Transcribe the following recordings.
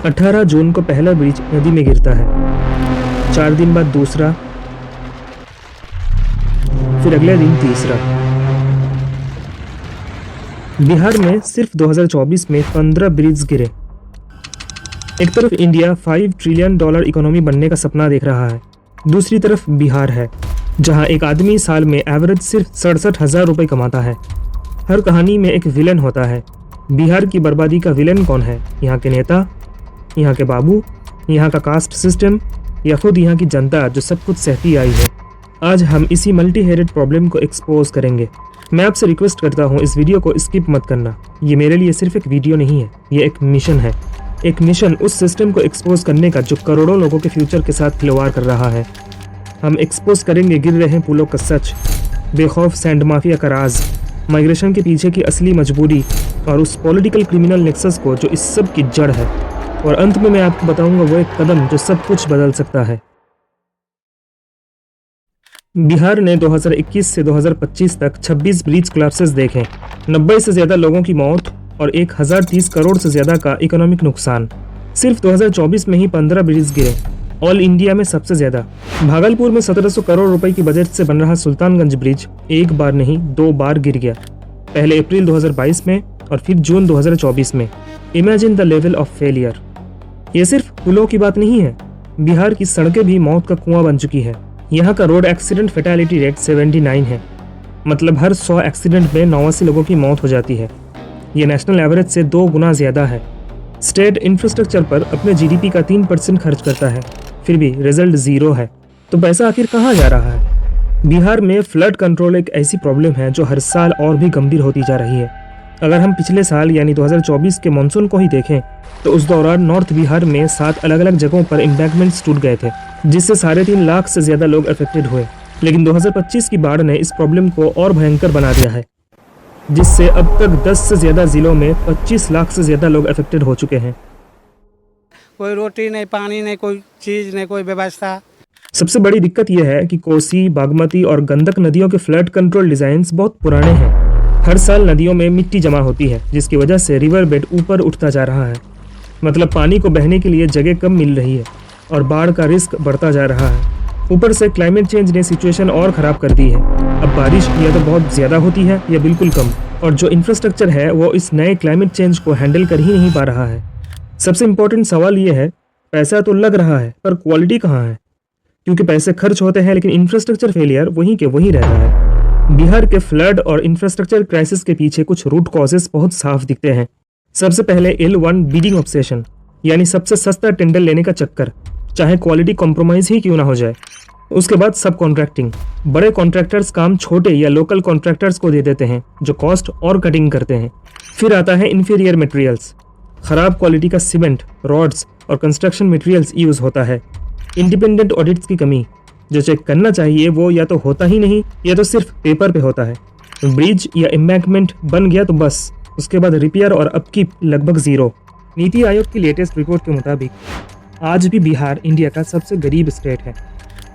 18 जून को पहला ब्रिज नदी में गिरता है, 4 दिन बाद दूसरा, फिर अगले दिन तीसरा। बिहार में सिर्फ 2024 में 15 ब्रिज गिरे। एक तरफ इंडिया $5 ट्रिलियन इकोनॉमी बनने का सपना देख रहा है, दूसरी तरफ बिहार है जहां एक आदमी साल में एवरेज सिर्फ 67,000 रुपये कमाता है। हर कहानी में एक विलन होता है। बिहार की बर्बादी का विलन कौन है? यहाँ के नेता, यहाँ के बाबू, यहाँ का कास्ट सिस्टम, या खुद यहाँ की जनता जो सब कुछ सहती आई है। आज हम इसी मल्टी हेडेड प्रॉब्लम को एक्सपोज करेंगे। मैं आपसे रिक्वेस्ट करता हूँ इस वीडियो को स्किप मत करना। ये मेरे लिए सिर्फ एक वीडियो नहीं है, ये एक मिशन है। एक मिशन उस सिस्टम को एक्सपोज करने का जो करोड़ों लोगों के फ्यूचर के साथ खिलवाड़ कर रहा है। हम एक्सपोज करेंगे गिर रहे पुलों का सच, बेखौफ सैंड माफिया का राज, माइग्रेशन के पीछे की असली मजबूरी और उस पॉलिटिकल क्रिमिनल नेक्सस को जो इस सब की जड़ है। और अंत में मैं आपको बताऊंगा वो एक कदम जो सब कुछ बदल सकता है। बिहार ने 2021 से 2025 तक 26 ब्रिज कोलैप्सेस देखे, 90 से ज़्यादा लोगों की मौत और 1030 करोड़ से ज़्यादा का इकोनॉमिक नुकसान। सिर्फ 2024 में ही 15 ब्रिज गिरे, ऑल इंडिया में सबसे ज़्यादा। भागलपुर में 1700 करोड़ रुपए की बजट से बन रहा सुल्तानगंज ब्रिज एक बार नहीं 2 बार गिर गया, पहले अप्रैल 2022 में और फिर जून 2024 में। Imagine the level of failure. ये सिर्फ पुलों की बात नहीं है, बिहार की सड़कें भी मौत का कुआं बन चुकी है। यहाँ का रोड एक्सीडेंट फैटेलिटी रेट 79 है, मतलब हर 100 एक्सीडेंट में 89 लोगों की मौत हो जाती है। ये नेशनल एवरेज से 2 गुना ज़्यादा है। स्टेट इंफ्रास्ट्रक्चर पर अपने जीडीपी का 3% खर्च करता है, फिर भी रिजल्ट ज़ीरो है। तो पैसा आखिर कहाँ जा रहा है? बिहार में फ्लड कंट्रोल एक ऐसी प्रॉब्लम है जो हर साल और भी गंभीर होती जा रही है। अगर हम पिछले साल यानी 2024 के मानसून को ही देखें तो उस दौरान नॉर्थ बिहार में 7 अलग अलग जगहों पर एम्बैंकमेंट्स टूट गए थे, जिससे 3.5 लाख से ज़्यादा लोग अफेक्टेड हुए। लेकिन 2025 की बाढ़ ने इस प्रॉब्लम को और भयंकर बना दिया है, जिससे अब तक 10 से ज़्यादा जिलों में 25 लाख से ज़्यादा लोग अफेक्टेड हो चुके हैं। कोई रोटी नहीं, पानी नहीं, कोई चीज़ नहीं, कोई व्यवस्था। सबसे बड़ी दिक्कत यह है कि कोसी, बागमती और गंडक नदियों के फ्लड कंट्रोल डिज़ाइंस बहुत पुराने हैं। हर साल नदियों में मिट्टी जमा होती है, जिसकी वजह से रिवर बेड ऊपर उठता जा रहा है, मतलब पानी को बहने के लिए जगह कम मिल रही है और बाढ़ का रिस्क बढ़ता जा रहा है। ऊपर से क्लाइमेट चेंज ने सिचुएशन और ख़राब कर दी है। अब बारिश या तो बहुत ज़्यादा होती है या बिल्कुल कम, और जो इंफ्रास्ट्रक्चर है वो इस नए क्लाइमेट चेंज को हैंडल कर ही नहीं पा रहा है। सबसे इम्पोर्टेंट सवाल ये है, पैसा तो लग रहा है पर क्वालिटी कहाँ है? क्योंकि पैसे खर्च होते हैं लेकिन इंफ्रास्ट्रक्चर फेलियर वहीं के वहीं रहता है। बिहार के फ्लड और इंफ्रास्ट्रक्चर क्राइसिस के पीछे कुछ रूट कॉजेस बहुत साफ दिखते हैं। सबसे पहले L1 बिडिंग ऑब्सेशन, यानी सबसे सस्ता टेंडर लेने का चक्कर, चाहे क्वालिटी कॉम्प्रोमाइज ही क्यों ना हो जाए। उसके बाद सब कॉन्ट्रैक्टिंग, बड़े कॉन्ट्रैक्टर्स काम छोटे या लोकल कॉन्ट्रैक्टर्स को दे देते हैं जो कॉस्ट और कटिंग करते हैं। फिर आता है इन्फीरियर मटेरियल्स, खराब क्वालिटी का सीमेंट, रॉड्स और कंस्ट्रक्शन मटेरियल्स यूज होता है। इंडिपेंडेंट ऑडिट्स की कमी, जो चेक करना चाहिए वो या तो होता ही नहीं या तो सिर्फ पेपर पे होता है। ब्रिज या एम्बैंकमेंट बन गया तो बस, उसके बाद रिपेयर और अपकीप लगभग ज़ीरो। नीति आयोग की लेटेस्ट रिपोर्ट के मुताबिक आज भी बिहार इंडिया का सबसे गरीब स्टेट है।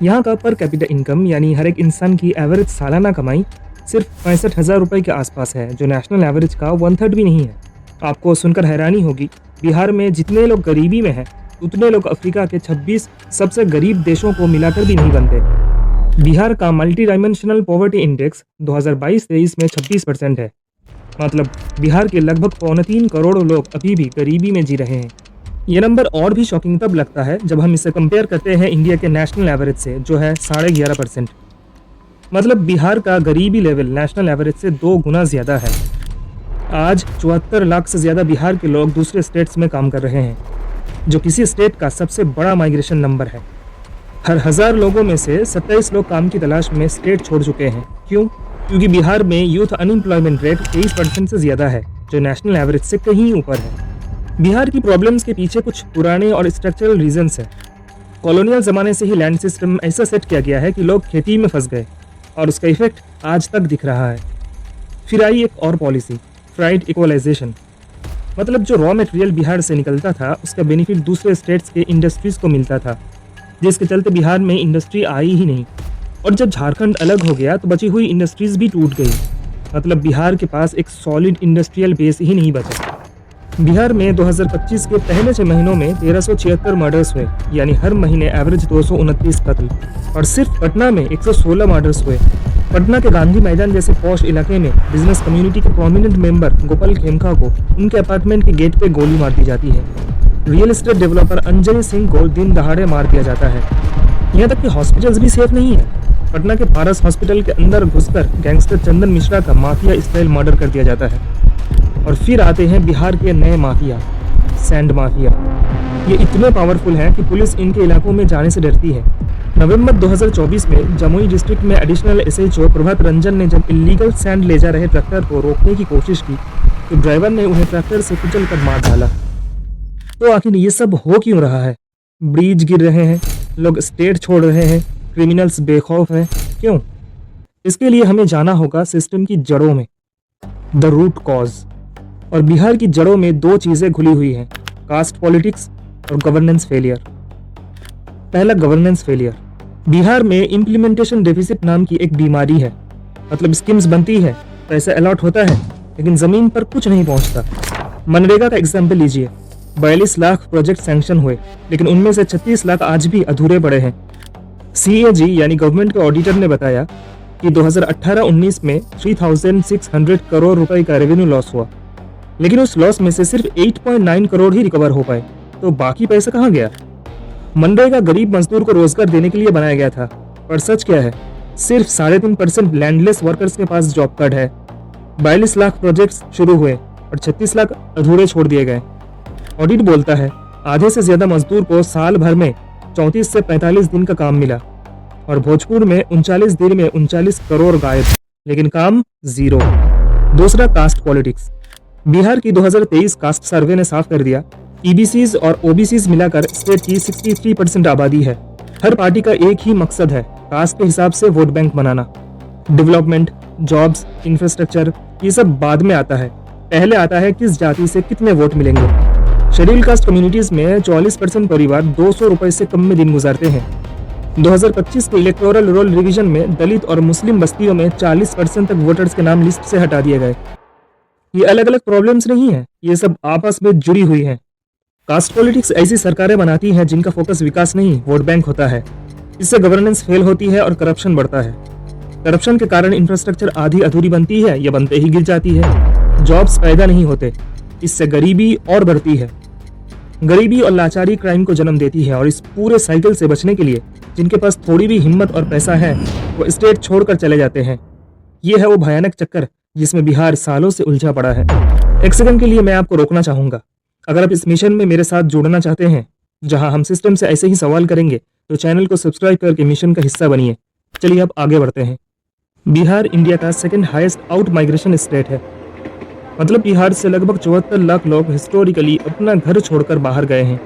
यहाँ का पर कैपिटा इनकम यानी हर एक इंसान की एवरेज सालाना कमाई सिर्फ 65,000 रुपये के आसपास है, जो नेशनल एवरेज का 1/3 भी नहीं है। आपको सुनकर हैरानी होगी, बिहार में जितने लोग गरीबी में हैं उतने लोग अफ्रीका के 26 सबसे गरीब देशों को मिलाकर भी नहीं बनते। बिहार का मल्टी डायमेंशनल पॉवर्टी इंडेक्स 2022-23 में 26% है, मतलब बिहार के लगभग 3.25 करोड़ लोग अभी भी गरीबी में जी रहे हैं। ये नंबर और भी शॉकिंग तब लगता है जब हम इसे कंपेयर करते हैं इंडिया के नेशनल एवरेज से, जो है 11.5%। मतलब बिहार का गरीबी लेवल नेशनल एवरेज से 2 गुना ज़्यादा है। आज 74 लाख से ज़्यादा बिहार के लोग दूसरे स्टेट्स में काम कर रहे हैं, जो किसी स्टेट का सबसे बड़ा माइग्रेशन नंबर है। हर 1000 लोगों में से 27 लोग काम की तलाश में स्टेट छोड़ चुके हैं। क्यों? क्योंकि बिहार में यूथ अनएम्प्लॉयमेंट रेट 23% से ज़्यादा है, जो नेशनल एवरेज से कहीं ऊपर है। बिहार की प्रॉब्लम्स के पीछे कुछ पुराने और स्ट्रक्चरल रीजंस हैं। कॉलोनियल ज़माने से ही लैंड सिस्टम ऐसा सेट किया गया है कि लोग खेती में फंस गए, और उसका इफेक्ट आज तक दिख रहा है। फिर आई एक और पॉलिसी, फ्राइड इक्वलाइजेशन, मतलब जो रॉ मटेरियल बिहार से निकलता था उसका बेनिफिट दूसरे स्टेट्स के इंडस्ट्रीज़ को मिलता था, जिसके चलते बिहार में इंडस्ट्री आई ही नहीं। और जब झारखंड अलग हो गया तो बची हुई इंडस्ट्रीज़ भी टूट गई, मतलब बिहार के पास एक सॉलिड इंडस्ट्रियल बेस ही नहीं बचा। बिहार में 2025 के पहले 6 महीनों में 1376 मर्डर्स हुए, यानी हर महीने एवरेज 229 कत्ल। और सिर्फ पटना में 116 मर्डर्स हुए। पटना के गांधी मैदान जैसे पॉश इलाके में बिजनेस कम्युनिटी के प्रोमिनेंट मेंबर गोपाल खेमका को उनके अपार्टमेंट के गेट पे गोली मार दी जाती है। Real estate developer Anjani Singh को दिन दहाड़े मार दिया जाता है। यहाँ तक कि हॉस्पिटल्स भी सेफ नहीं है। पटना के पारस हॉस्पिटल के अंदर घुसकर गैंगस्टर चंदन मिश्रा का माफिया स्टाइल मर्डर कर दिया जाता है। और फिर आते हैं बिहार के नए माफिया, सैंड माफिया। ये इतने पावरफुल हैं कि पुलिस इनके इलाकों में जाने से डरती है। नवंबर 2024 में जमुई डिस्ट्रिक्ट में एडिशनल एसएचओ प्रभात रंजन ने जब इलीगल सैंड ले जा रहे ट्रैक्टर को रोकने की कोशिश की तो ड्राइवर ने उन्हें ट्रैक्टर से कुचल कर मार डाला। तो आखिर ये सब हो क्यों रहा है? ब्रिज गिर रहे हैं, लोग स्टेट छोड़ रहे हैं, क्रिमिनल्स बेखौफ हैं, क्यों? इसके लिए हमें जाना होगा सिस्टम की जड़ों में, द रूट कॉज। और बिहार की जड़ों में दो चीजें घुली हुई हैं, कास्ट पॉलिटिक्स और गवर्नेंस फेलियर। पहला, गवर्नेंस फेलियर। बिहार में इम्प्लीमेंटेशन डेफिसिट नाम की एक बीमारी है। मतलब स्कीम्स बनती है, पैसा अलॉट होता है, लेकिन जमीन पर कुछ नहीं पहुंचता। मनरेगा का एग्जाम्पल लीजिए। 42 लाख प्रोजेक्ट सैंक्शन हुए, लेकिन उनमें से 36 लाख आज भी अधूरे पड़े हैं। CAG यानी गवर्नमेंट के ऑडिटर ने बताया कि 2018-19 में 3600 करोड़ रुपए का रेवेन्यू लॉस हुआ, लेकिन उस लॉस में से सिर्फ 8.9 करोड़ ही रिकवर हो पाए। तो बाकी पैसा कहाँ गया? मनरेगा गरीब मजदूर को रोजगार देने के लिए बनाया गया था, पर सच क्या है? सिर्फ 3.5% लैंडलेस वर्कर्स के पास जॉब कार्ड है। 42 लाख प्रोजेक्ट्स शुरू हुए और 36 लाख अधूरे छोड़ दिए गए। ऑडिट बोलता है आधे से ज्यादा मजदूर को साल भर में 34 से 45 दिन का काम मिला और भोजपुर में 39 दिन में 39 करोड़ गायब, लेकिन काम जीरो। दूसरा, कास्ट पॉलिटिक्स। बिहार की 2023 कास्ट सर्वे ने साफ कर दिया, EBCs और OBCs मिलाकर स्टेट की 63% आबादी है। हर पार्टी का एक ही मकसद है, कास्ट के हिसाब से वोट बैंक बनाना। डेवलपमेंट, जॉब्स, इंफ्रास्ट्रक्चर, ये सब बाद में आता है। पहले आता है किस जाति से कितने वोट मिलेंगे। शेड्यूल कास्ट कम्युनिटीज में 44% परिवार 200 रुपए से कम में दिन गुजारते हैं। 2025 के इलेक्टोरल रोल रिवीजन में दलित और मुस्लिम बस्तियों में 40% तक वोटर्स के नाम लिस्ट से हटा दिए गए। ये अलग अलग प्रॉब्लम्स नहीं है, ये सब आपस में जुड़ी हुई हैं। कास्ट पॉलिटिक्स ऐसी सरकारें बनाती हैं जिनका फोकस विकास नहीं, वोट बैंक होता है। इससे गवर्नेंस फेल होती है और करप्शन बढ़ता है। करप्शन के कारण इंफ्रास्ट्रक्चर आधी अधूरी बनती है या बनते ही गिर जाती है। जॉब्स पैदा नहीं होते, इससे गरीबी और बढ़ती है। गरीबी और लाचारी क्राइम को जन्म देती है और इस पूरे साइकिल से बचने के लिए जिनके पास थोड़ी भी हिम्मत और पैसा है वो स्टेट छोड़कर चले जाते हैं। ये है वो भयानक चक्कर जिसमें बिहार सालों से उलझा पड़ा है। एक सेकंड के लिए मैं आपको रोकना चाहूंगा। अगर आप इस मिशन में मेरे साथ जुड़ना चाहते हैं, जहां हम सिस्टम से ऐसे ही सवाल करेंगे, तो चैनल को सब्सक्राइब करके मिशन का हिस्सा बनिए। चलिए अब आगे बढ़ते हैं। बिहार इंडिया का second highest out migration state है। मतलब बिहार से लगभग 74 लाख लोग हिस्टोरिकली अपना घर छोड़कर बाहर गए हैं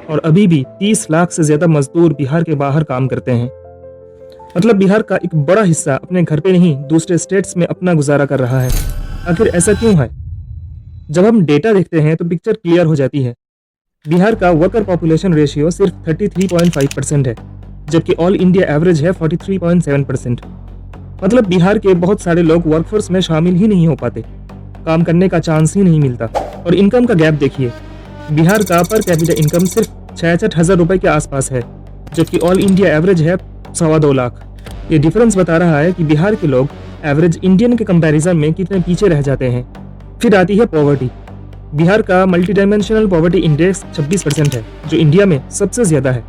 और अभी भी 30 लाख से ज्यादा मजदूर बिहार के बाहर काम करते हैं। मतलब बिहार का एक बड़ा हिस्सा अपने घर पे नहीं दूसरे स्टेट्स में अपना गुजारा कर रहा है। आखिर ऐसा क्यों है? जब हम डेटा देखते हैं तो पिक्चर क्लियर हो जाती है। बिहार का वर्कर पॉपुलेशन रेशियो सिर्फ 33.5% है, जबकि ऑल इंडिया एवरेज है 43.7%। मतलब बिहार के बहुत सारे लोग वर्कफोर्स में शामिल ही नहीं हो पाते, काम करने का चांस ही नहीं मिलता। और इनकम का गैप देखिए, बिहार का पर कैपिटा इनकम सिर्फ 66,000 रुपए के आसपास है, जबकि ऑल इंडिया एवरेज है 2.25 लाख। ये डिफरेंस बता रहा है कि बिहार के लोग एवरेज इंडियन के कंपैरिजन में कितने पीछे रह जाते हैं। फिर आती है पॉवर्टी। बिहार का मल्टी डायमेंशनल पॉवर्टी इंडेक्स 26% है, जो इंडिया में सबसे ज्यादा है।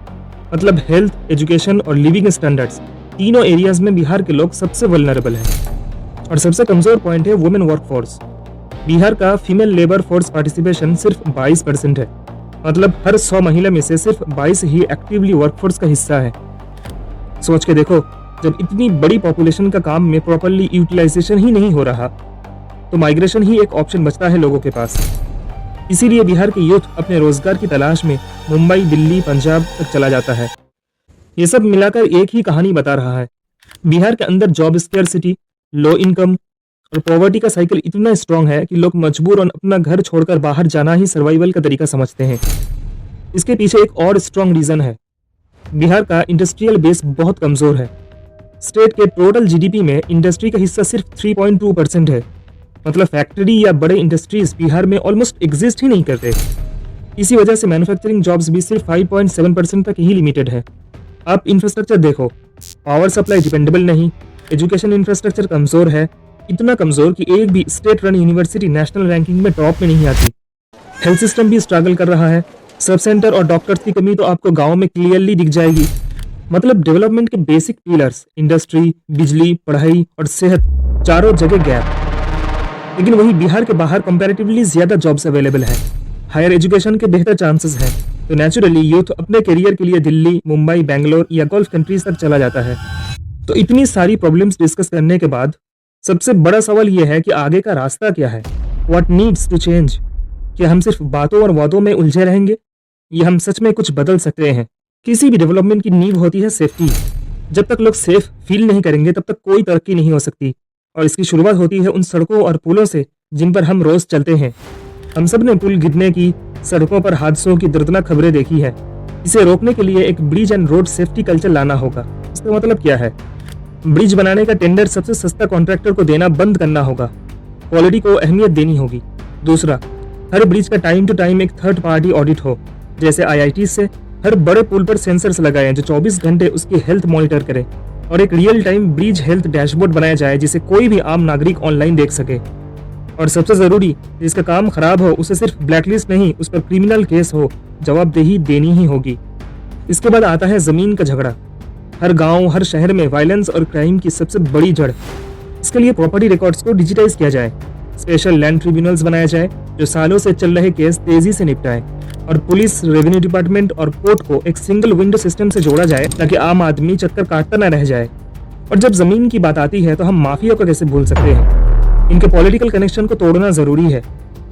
मतलब हेल्थ, एजुकेशन और लिविंग स्टैंडर्ड्स, तीनों एरियाज में बिहार के लोग सबसे वल्नरेबल हैं। और सबसे कमजोर पॉइंट है वुमेन वर्कफोर्स। बिहार का फीमेल लेबर फोर्स पार्टिसिपेशन सिर्फ 22% है। मतलब हर 100 महिला में से सिर्फ 22 ही एक्टिवली वर्कफोर्स का हिस्सा है। सोच के देखो, जब इतनी बड़ी पॉपुलेशन का काम में प्रॉपरली यूटिलाइजेशन ही नहीं हो रहा, तो माइग्रेशन ही एक ऑप्शन बचता है लोगों के पास। इसीलिए बिहार के यूथ अपने रोजगार की तलाश में मुंबई, दिल्ली, पंजाब तक चला जाता है। ये सब मिलाकर एक ही कहानी बता रहा है। बिहार के अंदर जॉब स्केर्सिटी, लो इनकम और पॉवर्टी का साइकिल इतना स्ट्रांग है कि लोग मजबूर और अपना घर छोड़कर बाहर जाना ही सर्वाइवल का तरीका समझते हैं। इसके पीछे एक और स्ट्रांग रीजन है। बिहार का इंडस्ट्रियल बेस बहुत कमजोर है। स्टेट के टोटल GDP में इंडस्ट्री का हिस्सा सिर्फ 3.2% है। मतलब फैक्ट्री या बड़े इंडस्ट्रीज बिहार में ऑलमोस्ट एग्जिस्ट ही नहीं करते। इसी वजह से मैन्युफैक्चरिंग जॉब्स भी सिर्फ 5.7% तक ही लिमिटेड है। आप इंफ्रास्ट्रक्चर देखो, पावर सप्लाई डिपेंडेबल नहीं, एजुकेशन इंफ्रास्ट्रक्चर कमजोर है, इतना कमजोर कि एक भी state run university national ranking में टॉप में नहीं आती। हेल्थ सिस्टम भी स्ट्रगल कर रहा है, सब सेंटर और डॉक्टर्स की कमी तो आपको गाँव में क्लियरली दिख जाएगी। मतलब डेवलपमेंट के बेसिक पिलर्स इंडस्ट्री, बिजली, पढ़ाई और सेहत चारों जगह गैप। लेकिन वही बिहार के बाहर कंपैरेटिवली ज्यादा जॉब्स अवेलेबल है, हायर एजुकेशन के बेहतर चांसेस हैं, तो नेचुरली यूथ अपने करियर के लिए दिल्ली, मुंबई, बेंगलोर या गल्फ कंट्रीज तक चला जाता है। तो इतनी सारी प्रॉब्लम्स डिस्कस करने के बाद सबसे बड़ा सवाल यह है कि आगे का रास्ता क्या है। What needs to change. क्या हम सिर्फ बातों और वादों में उलझे रहेंगे या हम सच में कुछ बदल सकते हैं। किसी भी डेवलपमेंट की नींव होती है सेफ्टी। जब तक लोग सेफ फील नहीं करेंगे तब तक कोई तरक्की नहीं हो सकती। और इसकी शुरुआत होती है उन सड़कों और पुलों से जिन पर हम रोज चलते हैं। हम सब ने पुल गिरने की, सड़कों पर हादसों की दर्दनाक खबरें देखी है। इसे रोकने के लिए एक bridge and road safety culture लाना होगा। इसका मतलब क्या है? ब्रिज बनाने का टेंडर सबसे सस्ता कॉन्ट्रैक्टर को देना बंद करना होगा, क्वालिटी को अहमियत देनी होगी। दूसरा, हर ब्रिज का टाइम टू टाइम एक थर्ड पार्टी ऑडिट हो, जैसे IIT से हर बड़े पुल पर सेंसर्स लगाए जो 24 घंटे उसकी हेल्थ मॉनिटर करे, और एक real time bridge health dashboard बनाया जाए जिसे कोई भी आम नागरिक ऑनलाइन देख सके। और सबसे जरूरी, जिसका काम खराब हो उसे सिर्फ ब्लैकलिस्ट नहीं, उस पर क्रिमिनल केस हो, जवाबदेही देनी ही होगी। इसके बाद आता है जमीन का झगड़ा। हर गांव, हर शहर में वायलेंस और क्राइम की सबसे बड़ी जड़। इसके लिए प्रॉपर्टी रिकॉर्ड्स को डिजिटाइज किया जाए, स्पेशल लैंड ट्रिब्यूनल्स बनाया जाए जो सालों से चल रहे केस तेजी से निपटाए, और पुलिस, रेवेन्यू डिपार्टमेंट और कोर्ट को एक सिंगल विंडो सिस्टम से जोड़ा जाए ताकि आम आदमी चक्कर काटता न रह जाए। और जब जमीन की बात आती है तो हम माफिया को कैसे भूल सकते हैं। इनके पॉलिटिकल कनेक्शन को तोड़ना जरूरी है।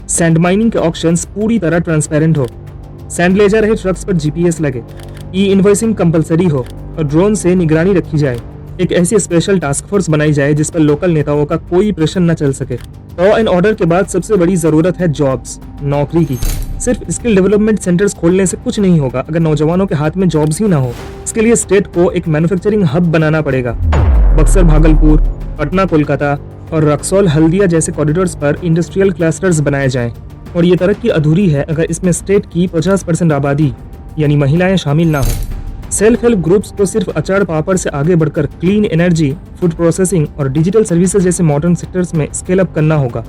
सैंड माइनिंग के ऑक्शंस पूरी तरह ट्रांसपेरेंट हो, सैंड ले जा रहे ट्रक्स पर GPS लगे, इनवॉइसिंग कंपलसरी हो और ड्रोन से निगरानी रखी जाए। एक ऐसी स्पेशल टास्क फोर्स बनाई जाए जिस पर लोकल नेताओं का कोई प्रेशर न चल सके। लॉ एंड ऑर्डर के बाद सबसे बड़ी जरूरत है जॉब्स, नौकरी की। सिर्फ स्किल डेवलपमेंट सेंटर्स खोलने से कुछ नहीं होगा अगर नौजवानों के हाथ में जॉब्स ही ना हो। इसके लिए स्टेट को एक मैन्युफैक्चरिंग हब बनाना पड़ेगा। बक्सर, भागलपुर, पटना, कोलकाता और रक्सौल, हल्दिया जैसे कॉरिडोर्स पर इंडस्ट्रियल क्लस्टर्स बनाए जाएं। और ये तरक्की अधूरी है अगर इसमें स्टेट की 50% आबादी यानी महिलाएं शामिल ना हो। सेल्फ हेल्प ग्रुप्स को सिर्फ अचार पापड़ से आगे बढ़कर क्लीन एनर्जी, फूड प्रोसेसिंग और डिजिटल सर्विसेज जैसे मॉडर्न सेक्टर्स में स्केल अप करना होगा।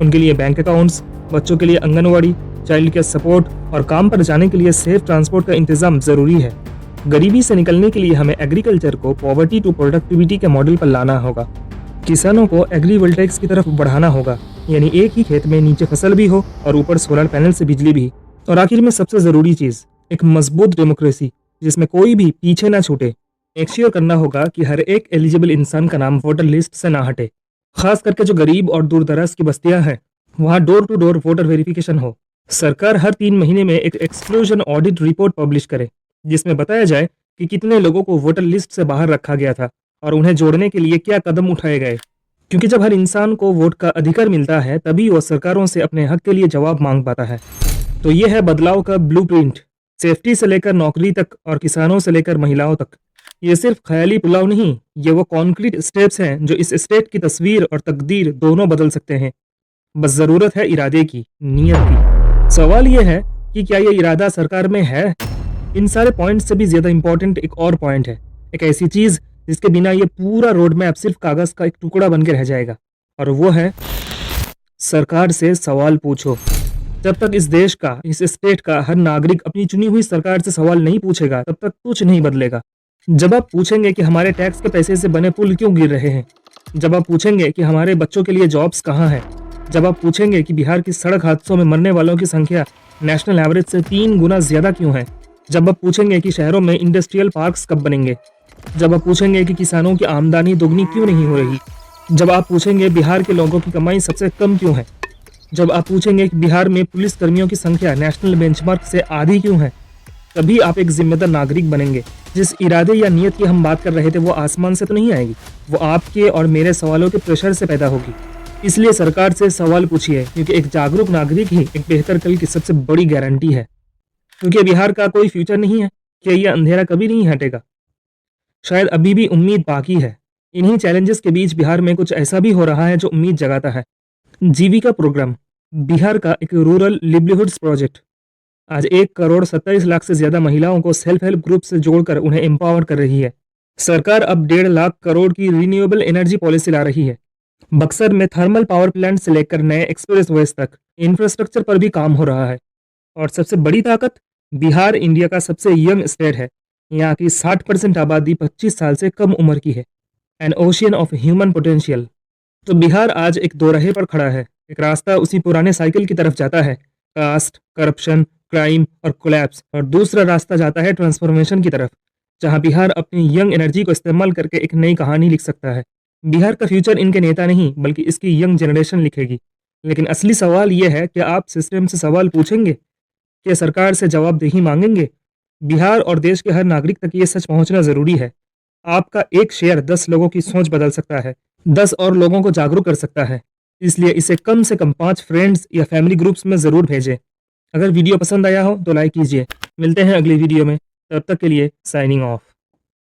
उनके लिए बैंक अकाउंट्स, बच्चों के लिए आंगनवाड़ी, चाइल्ड केयर सपोर्ट और काम पर जाने के लिए सेफ ट्रांसपोर्ट का इंतजाम जरूरी है। गरीबी से निकलने के लिए हमें एग्रीकल्चर को पॉवर्टी टू प्रोडक्टिविटी के मॉडल पर लाना होगा। किसानों को एग्रीवोल्टाइक्स की तरफ बढ़ाना होगा, यानी एक ही खेत में नीचे फसल भी हो और ऊपर सोलर पैनल से बिजली भी। और आखिर में सबसे जरूरी चीज, एक मजबूत डेमोक्रेसी जिसमें कोई भी पीछे ना छूटे। एक्श्योर करना होगा कि हर एक एलिजिबल इंसान का नाम वोटर लिस्ट से ना हटे। खास करके जो गरीब और दूर दराज की बस्तियां हैं वहां door to door voter verification हो। सरकार हर 3 महीने में एक एक्सक्लूजन ऑडिट रिपोर्ट पब्लिश करे जिसमें बताया जाए कि कितने लोगों को वोटर लिस्ट से बाहर रखा गया था और उन्हें जोड़ने के लिए क्या कदम उठाए गए। क्योंकि जब हर इंसान को वोट का अधिकार मिलता है तभी वो सरकारों से अपने हक के लिए जवाब मांग पाता है। तो ये है बदलाव का ब्लूप्रिंट, सेफ्टी से लेकर नौकरी तक और किसानों से लेकर महिलाओं तक। ये सिर्फ ख्याली पुलाव नहीं, ये वो कॉन्क्रीट स्टेप्स हैं जो इस स्टेट की तस्वीर और तकदीर दोनों बदल सकते हैं। बस जरूरत है इरादे की, नीयत की। सवाल ये है कि क्या ये इरादा सरकार में है। इन सारे पॉइंट से भी ज्यादा इंपॉर्टेंट एक और पॉइंट है, एक ऐसी चीज जिसके बिना ये पूरा रोड मैप सिर्फ कागज का एक टुकड़ा बन के रह जाएगा, और वो है सरकार से सवाल पूछो। जब तक इस देश का, इस स्टेट का हर नागरिक अपनी चुनी हुई सरकार से सवाल नहीं पूछेगा तब तक कुछ नहीं बदलेगा। जब आप पूछेंगे कि हमारे टैक्स के पैसे से बने पुल क्यों गिर रहे हैं, जब आप पूछेंगे कि हमारे बच्चों के लिए जॉब्स कहाँ हैं, जब आप पूछेंगे कि बिहार की सड़क हादसों में मरने वालों की संख्या नेशनल एवरेज से 3 गुना ज्यादा क्यों है, जब आप पूछेंगे कि शहरों में इंडस्ट्रियल पार्क्स कब बनेंगे, जब आप पूछेंगे कि किसानों की आमदनी दोगुनी क्यों नहीं हो रही, जब आप पूछेंगे बिहार के लोगों की कमाई सबसे कम क्यों है, जब आप पूछेंगे कि बिहार में पुलिस कर्मियों की संख्या नेशनल बेंचमार्क से आधी क्यों है, तभी आप एक जिम्मेदार नागरिक बनेंगे। जिस इरादे या नियत की हम बात कर रहे थे वो आसमान से तो नहीं आएगी, वो आपके और मेरे सवालों के प्रेशर से पैदा होगी। इसलिए सरकार से सवाल पूछिए, क्योंकि एक जागरूक नागरिक ही एक बेहतर कल की सबसे बड़ी गारंटी है। क्योंकि बिहार का कोई फ्यूचर नहीं है, क्या यह अंधेरा कभी नहीं हटेगा। शायद अभी भी उम्मीद बाकी है। इन्हीं चैलेंजेस के बीच बिहार में कुछ ऐसा भी हो रहा है जो उम्मीद जगाता है। जीविका प्रोग्राम, बिहार का एक रूरल लिवलीहुड्स प्रोजेक्ट, आज 1,27,00,000 से ज्यादा महिलाओं को सेल्फ हेल्प ग्रुप से जोड़कर उन्हें एम्पावर कर रही है। सरकार अब 1.5 लाख करोड़ की रिन्यूएबल एनर्जी पॉलिसी ला रही है। बक्सर में थर्मल पावर प्लांट से लेकर नए एक्सप्रेस वेज तक इंफ्रास्ट्रक्चर पर भी काम हो रहा है। और सबसे बड़ी ताकत, बिहार इंडिया का सबसे यंग स्टेट है। यहाँ की 60% आबादी 25 साल से कम उम्र की है। N ocean of human potential. तो बिहार आज एक दोराहे पर खड़ा है। एक रास्ता उसी पुराने साइकिल की तरफ जाता है, कास्ट, करप्शन, क्राइम और कोलैप्स, और दूसरा रास्ता जाता है ट्रांसफॉर्मेशन की तरफ, जहां बिहार अपनी यंग एनर्जी को इस्तेमाल करके एक नई कहानी लिख सकता है। बिहार का फ्यूचर इनके नेता नहीं बल्कि इसकी यंग जनरेशन लिखेगी। लेकिन असली सवाल यह है कि आप सिस्टम से सवाल पूछेंगे, क्या सरकार से जवाबदेही मांगेंगे? बिहार और देश के हर नागरिक तक ये सच पहुंचना जरूरी है। आपका एक शेयर 10 लोगों की सोच बदल सकता है, 10 और लोगों को जागरूक कर सकता है। इसलिए इसे कम से कम 5 फ्रेंड्स या फैमिली ग्रुप्स में ज़रूर भेजें। अगर वीडियो पसंद आया हो तो लाइक कीजिए। मिलते हैं अगली वीडियो में, तब तक के लिए साइनिंग ऑफ।